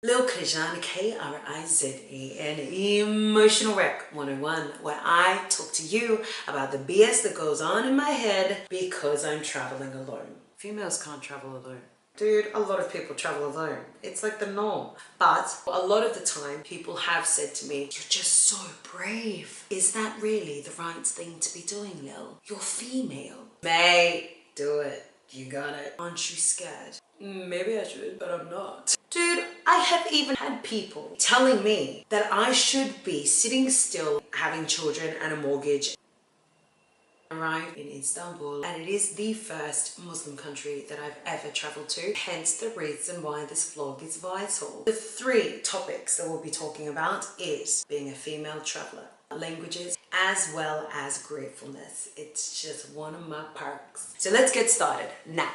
Lil Krizan, K-R-I-Z-A-N, Emotional Wreck 101, where I talk to you about the BS that goes on in my head because I'm traveling alone. Females can't travel alone. Dude, a lot of people travel alone. It's like the norm. But a lot of the time, people have said to me, you're just so brave. Is that really the right thing to be doing, Lil? You're female. Mate, do it. You got it. Aren't you scared? Maybe I should, but I'm not. Dude, I have even had people telling me that I should be sitting still, having children and a mortgage. Arrived in Istanbul, and it is the first Muslim country that I've ever traveled to, hence the reason why this vlog is vital. The 3 topics that we'll be talking about is being a female traveler, languages, as well as gratefulness. It's just one of my perks. So let's get started now.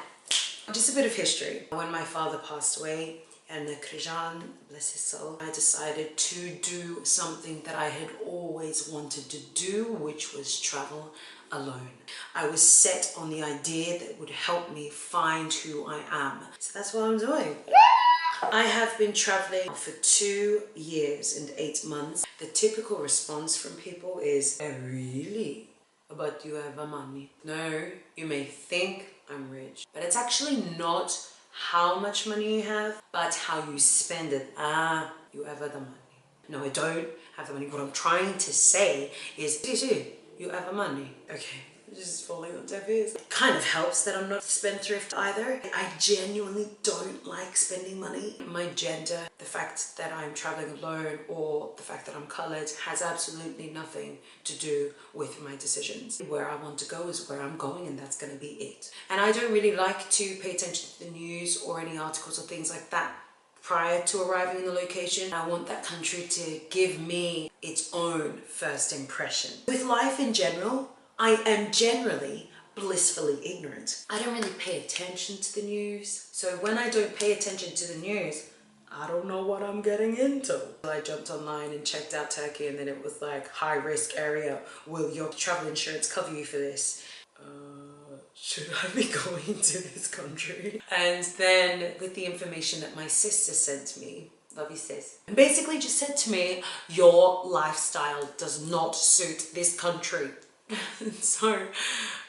Just a bit of history. When my father passed away, and Krizan, bless his soul, I decided to do something that I had always wanted to do, which was travel alone. I was set on the idea that would help me find who I am. So that's what I'm doing. I have been traveling for 2 years and 8 months. The typical response from people is, oh, really? But you have money. No, you may think I'm rich, but it's actually not how much money you have, but how you spend it. Ah, you have the money. No, I don't have the money. What I'm trying to say is, you have the money. Okay, just falling on deaf ears. It kind of helps that I'm not a spendthrift either. I genuinely don't like spending money. My gender, the fact that I'm traveling alone, or the fact that I'm colored has absolutely nothing to do with my decisions. Where I want to go is where I'm going, and that's going to be it. And I don't really like to pay attention to the news or any articles or things like that prior to arriving in the location. I want that country to give me its own first impression. With life in general, I am generally blissfully ignorant. I don't really pay attention to the news. So when I don't pay attention to the news, I don't know what I'm getting into. I jumped online and checked out Turkey, and then it was like, high risk area. Will your travel insurance cover you for this? Should I be going to this country? And then with the information that my sister sent me, love you sis, and basically just said to me, your lifestyle does not suit this country. So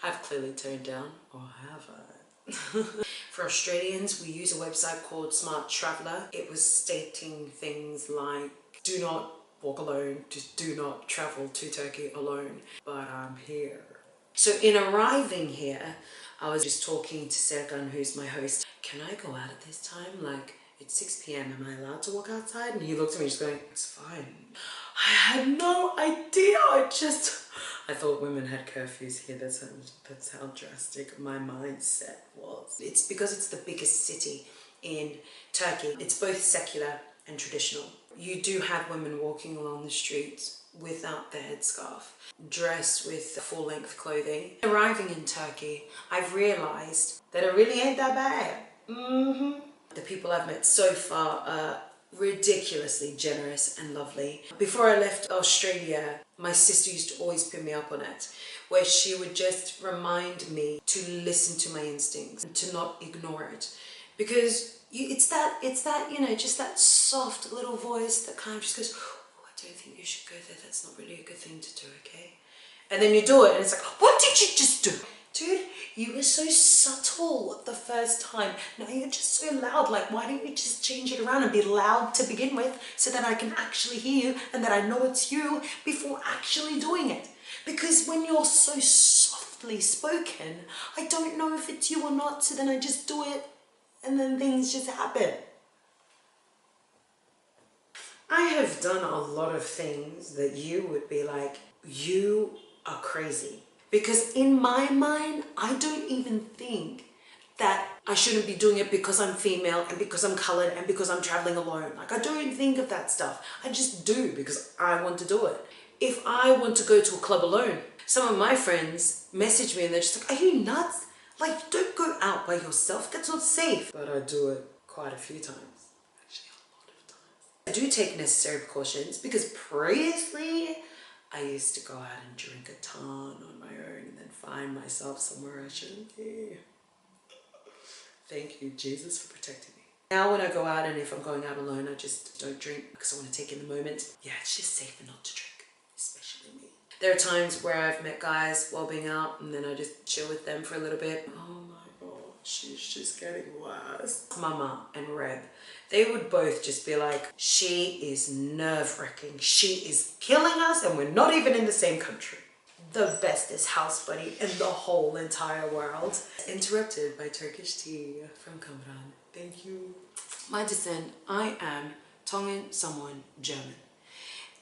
I've clearly turned down, or have I? For Australians, we use a website called Smart Traveller. It was stating things like, do not walk alone, just do not travel to Turkey alone. But I'm here. So in arriving here, I was just talking to Serkan, who's my host. Can I go out at this time? Like, it's 6 p.m. Am I allowed to walk outside? And he looked at me just going, it's fine. I had no idea. I thought women had curfews here. That's how drastic my mindset was. It's because it's the biggest city in Turkey. It's both secular and traditional. You do have women walking along the streets without their headscarf, dressed with full-length clothing. Arriving in Turkey, I've realized that it really ain't that bad. The people I've met so far are ridiculously generous and lovely. Before I left Australia, my sister used to always put me up on it, where she would just remind me to listen to my instincts and to not ignore it. Because it's that, you know, just that soft little voice that kind of just goes, oh, I don't think you should go there. That's not really a good thing to do, okay? And then you do it and it's like, what did you just do? Dude, you were so subtle the first time. Now you're just so loud. Like, why don't you just change it around and be loud to begin with so that I can actually hear you and that I know it's you before actually doing it? Because when you're so softly spoken, I don't know if it's you or not, so then I just do it and then things just happen. I have done a lot of things that you would be like, you are crazy. Because in my mind, I don't even think that I shouldn't be doing it because I'm female and because I'm colored and because I'm traveling alone. Like, I don't even think of that stuff. I just do because I want to do it. If I want to go to a club alone, some of my friends message me and they're just like, are you nuts? Like, don't go out by yourself. That's not safe. But I do it quite a few times. Actually, a lot of times. I do take necessary precautions because previously, I used to go out and drink a ton on my own and then find myself somewhere I shouldn't be. Thank you, Jesus, for protecting me. Now when I go out, and if I'm going out alone, I just don't drink because I want to take in the moment. Yeah, it's just safer not to drink, especially me. There are times where I've met guys while being out and then I just chill with them for a little bit. Oh my god, she's just getting worse. Mama and Reb, they would both just be like, she is nerve-wracking. She is killing us and we're not even in the same country. The bestest house buddy in the whole entire world. Interrupted by Turkish tea from Kamran. Thank you. My descent, I am Tongan, Samoan, German.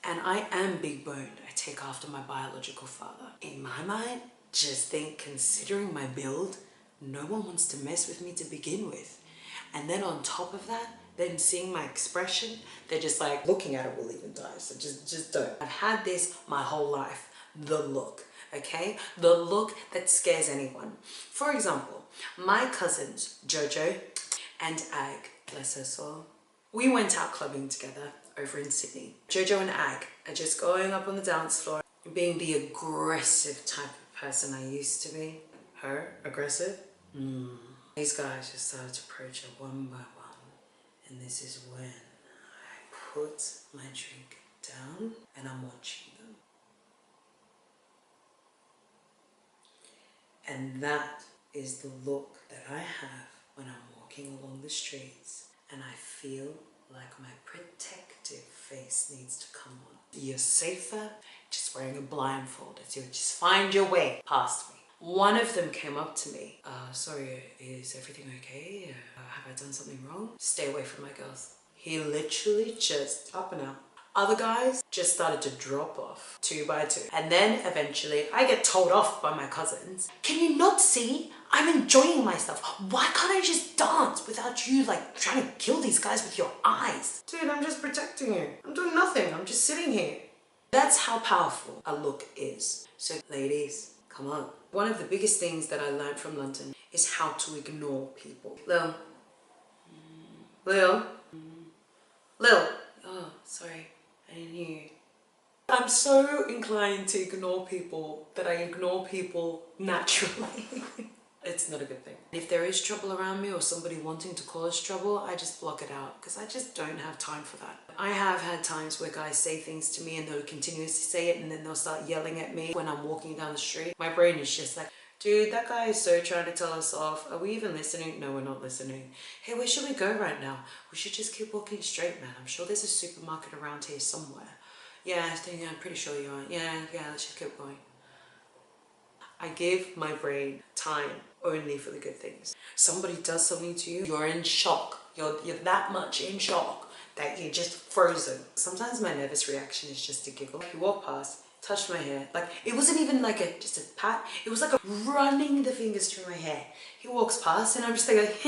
And I am big boned. I take after my biological father. In my mind, just think, considering my build, no one wants to mess with me to begin with. And then on top of that, them seeing my expression, they're just like, looking at it will even die. So just don't. I've had this my whole life. The look, okay? The look that scares anyone. For example, my cousins, Jojo and Ag, bless her soul, we went out clubbing together over in Sydney. Jojo and Ag are just going up on the dance floor, being the aggressive type of person I used to be. Her, aggressive? These guys just started to approach her one by one. And this is when I put my drink down and I'm watching them. And that is the look that I have when I'm walking along the streets and I feel like my protective face needs to come on. You're safer just wearing a blindfold as you just find your way past me. One of them came up to me. Sorry, is everything okay? Have I done something wrong? Stay away from my girls. He literally just up and out. Other guys just started to drop off 2 by 2. And then eventually I get told off by my cousins. Can you not see? I'm enjoying myself. Why can't I just dance without you like trying to kill these guys with your eyes? Dude, I'm just protecting you. I'm doing nothing. I'm just sitting here. That's how powerful a look is. So ladies, come on. One of the biggest things that I learned from London is how to ignore people. Lil. Lil. Lil. Oh, sorry. I didn't hear you. I'm so inclined to ignore people that I ignore people naturally. It's not a good thing. If there is trouble around me or somebody wanting to cause trouble, I just block it out because I just don't have time for that. I have had times where guys say things to me and they'll continuously say it and then they'll start yelling at me when I'm walking down the street. My brain is just like, dude, that guy is so trying to tell us off. Are we even listening? No, we're not listening. Hey, where should we go right now? We should just keep walking straight, man. I'm sure there's a supermarket around here somewhere. Yeah, I'm pretty sure you are. Yeah, let's just keep going. I give my brain time only for the good things. Somebody does something to you, you're in shock. You're that much in shock that you're just frozen. Sometimes my nervous reaction is just to giggle. He walked past, touched my hair. Like, it wasn't even like just a pat. It was like running the fingers through my hair. He walks past and I'm just like,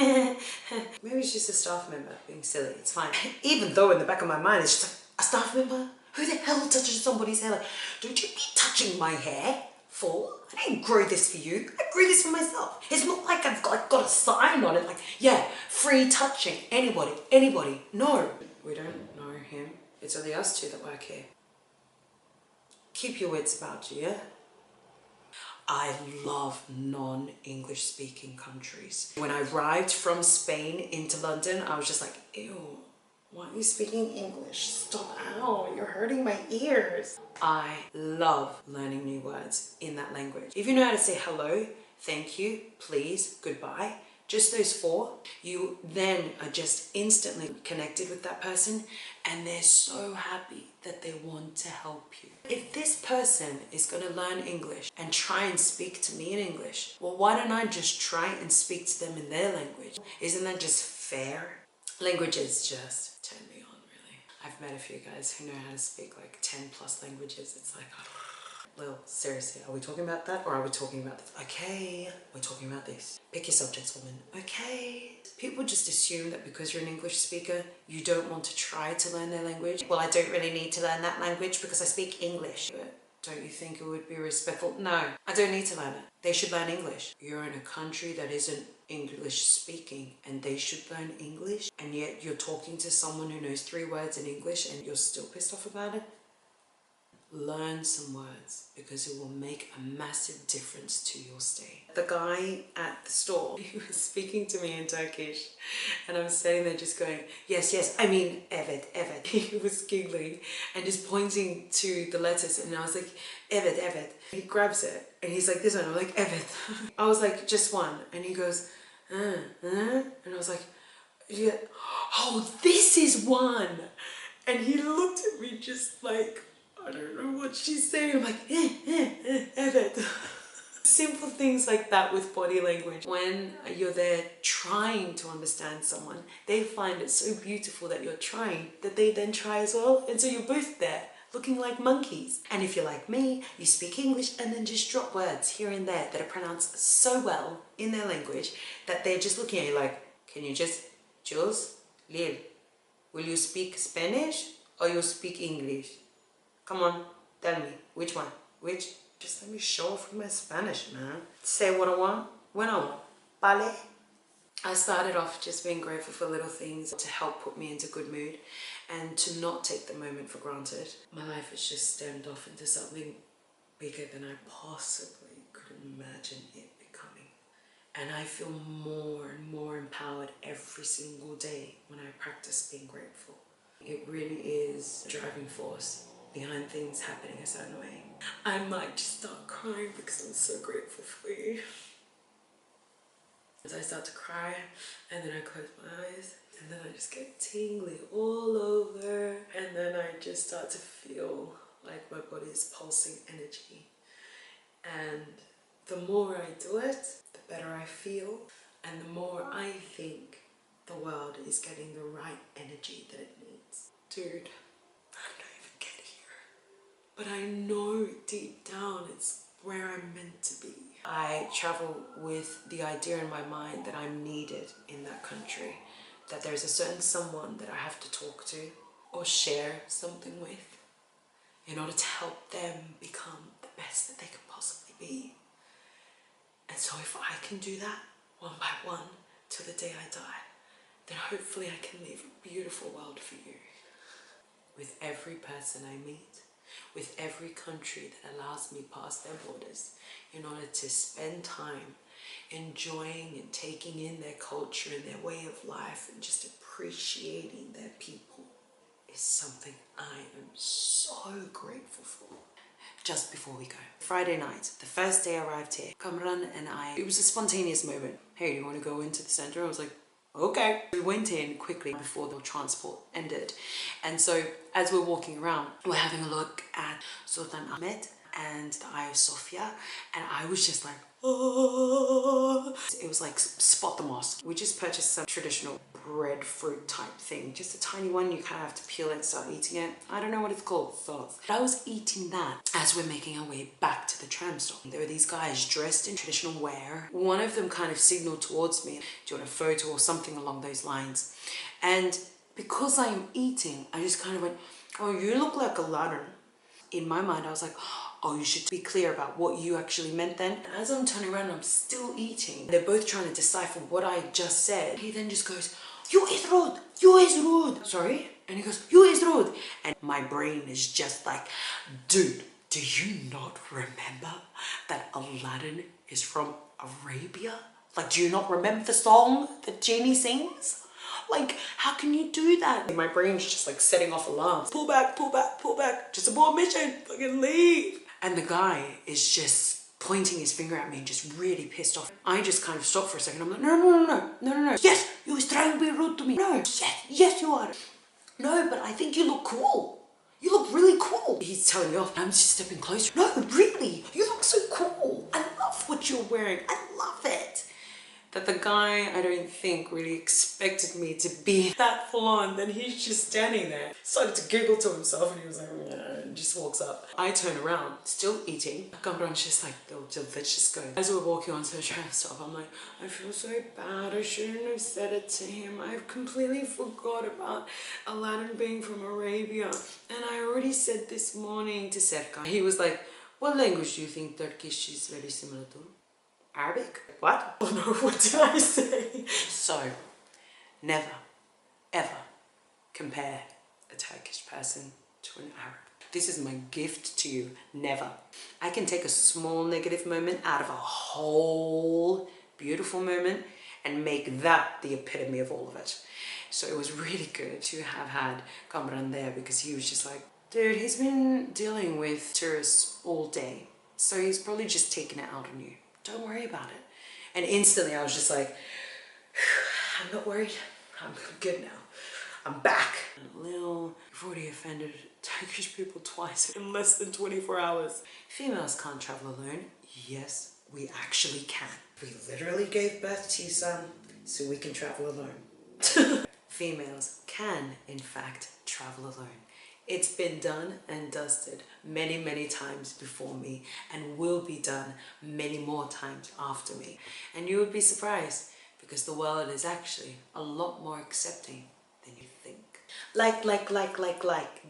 maybe it's just a staff member being silly. It's fine. Even though in the back of my mind, it's just like, a staff member? Who the hell touches somebody's hair? Like, don't you be touching my hair, fool. I didn't grow this for you. I grew this for myself. It's not like I've got a sign on it like, yeah, free touching. Anybody. No. We don't know him. It's only us two that work here. Keep your wits about you, yeah? I love non-English speaking countries. When I arrived from Spain into London, I was just like, ew. Why are you speaking English? Stop, ow, you're hurting my ears. I love learning new words in that language. If you know how to say hello, thank you, please, goodbye, just those 4, you then are just instantly connected with that person and they're so happy that they want to help you. If this person is going to learn English and try and speak to me in English, well, why don't I just try and speak to them in their language? Isn't that just fair? Languages just turn me on, really. I've met a few guys who know how to speak like 10 plus languages. It's like, well, seriously, are we talking about that or are we talking about this? Okay, we're talking about this. Pick your subjects, woman. Okay. People just assume that because you're an English speaker, you don't want to try to learn their language. Well, I don't really need to learn that language because I speak English. But don't you think it would be respectful? No, I don't need to learn it. They should learn English. You're in a country that isn't English speaking and they should learn English, and yet you're talking to someone who knows 3 words in English and you're still pissed off about it? learn some words because it will make a massive difference to your stay. The guy at the store, he was speaking to me in Turkish and I'm standing there just going, yes, yes, I mean, evet, evet. He was giggling and just pointing to the letters and I was like, evet, evet. He grabs it and he's like this one, I'm like, evet. I was like, just one. And he goes, and I was like, yeah, oh, this is one. And he looked at me just like, I don't know what she's saying. I'm like, evet. Simple things like that with body language. When you're there trying to understand someone, they find it so beautiful that you're trying that they then try as well. And so you're both there looking like monkeys. And if you're like me, you speak English and then just drop words here and there that are pronounced so well in their language that they're just looking at you like, can you just, Jules, Lil, will you speak Spanish or you speak English? Come on, tell me, which one? Which? Just let me show off with my Spanish, man. Say what I want, when I want. Vale? I started off just being grateful for little things to help put me into good mood and to not take the moment for granted. My life has just stemmed off into something bigger than I possibly could imagine it becoming. And I feel more and more empowered every single day when I practice being grateful. It really is a driving force behind things happening a certain way. I might just start crying because I'm so grateful for you. As I start to cry and then I close my eyes and then I just get tingly all over and then I just start to feel like my body is pulsing energy. And the more I do it, the better I feel and the more I think the world is getting the right energy that it needs. Dude, I don't even get here. But I know deep down it's where I'm meant to be. I travel with the idea in my mind that I'm needed in that country, that there's a certain someone that I have to talk to or share something with in order to help them become the best that they could possibly be. And so if I can do that one by one till the day I die, then hopefully I can leave a beautiful world for you. With every person I meet, with every country that allows me past their borders in order to spend time enjoying and taking in their culture and their way of life and just appreciating their people is something I am so grateful for. Just before we go, Friday night, the first day I arrived here, Kamran and I, it was a spontaneous moment. Hey, do you want to go into the center? I was like, okay. We went in quickly before the transport ended. And so as we're walking around, we're having a look at Sultan Ahmed and the Eye of Sophia. And I was just like, oh. It was like spot the mosque. We just purchased some traditional breadfruit type thing. Just a tiny one, you kind of have to peel it and start eating it. I don't know what it's called, sauce. But I was eating that as we're making our way back to the tram stop. There were these guys dressed in traditional wear. One of them kind of signaled towards me, do you want a photo or something along those lines? And because I am eating, I just kind of went, oh, you look like Aladdin. In my mind, I was like, oh, you should be clear about what you actually meant then. And as I'm turning around, I'm still eating. They're both trying to decipher what I just said. He then just goes, you is rude, you is rude. Sorry? And he goes, you is rude. And my brain is just like, dude, do you not remember that Aladdin is from Arabia? Like, do you not remember the song that Genie sings? Like, how can you do that? My brain's just like setting off alarms. Pull back, pull back, pull back. Just abort mission, fucking leave. And the guy is just pointing his finger at me and just really pissed off. I just kind of stopped for a second. I'm like, no. Yes, you was trying to be rude to me. No, yes you are. No, but I think you look cool. You look really cool. He's telling me off. I'm just stepping closer. No, really, you look so cool. I love what you're wearing. I love it. That the guy, I don't think, really expected me to be that full on. Then he's just standing there, started to giggle to himself and he was like, yeah, and just walks up. I turn around, still eating. Kamran's just like, oh, let's just go. As we're walking onto the tram stop, I'm like, I feel so bad. I shouldn't have said it to him. I've completely forgot about Aladdin being from Arabia. And I already said this morning to Serkan. He was like, what language do you think Turkish is very similar to? Arabic? What? Oh no, what did I say? So, never, ever compare a Turkish person to an Arab. This is my gift to you. Never. I can take a small negative moment out of a whole beautiful moment and make that the epitome of all of it. So it was really good to have had Kamran there, because he was just like, dude, he's been dealing with tourists all day, so he's probably just taking it out on you. Don't worry about it. And instantly I was just like, I'm not worried. I'm good now. I'm back. Lil, you've already offended Turkish people twice in less than 24 hours. Females can't travel alone. Yes, we actually can. We literally gave birth to you, son, so we can travel alone. Females can, in fact, travel alone. It's been done and dusted many, many times before me, and will be done many more times after me. And you would be surprised, because the world is actually a lot more accepting than you think. Like.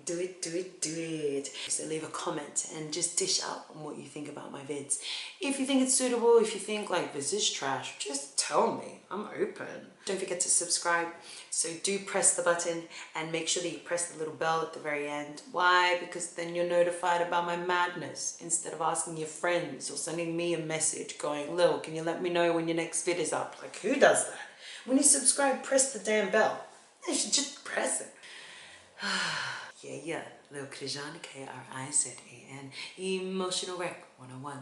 Do it, do it, do it. So leave a comment and just dish out on what you think about my vids. If you think it's suitable, if you think like this is trash, just tell me. I'm open. Don't forget to subscribe. So do press the button and make sure that you press the little bell at the very end. Why? Because then you're notified about my madness, instead of asking your friends or sending me a message going, Lil, can you let me know when your next vid is up? Like, who does that? When you subscribe, press the damn bell. You should just press it. Yeah, Lil Krizan, Krizan, Emotional Wreck 101.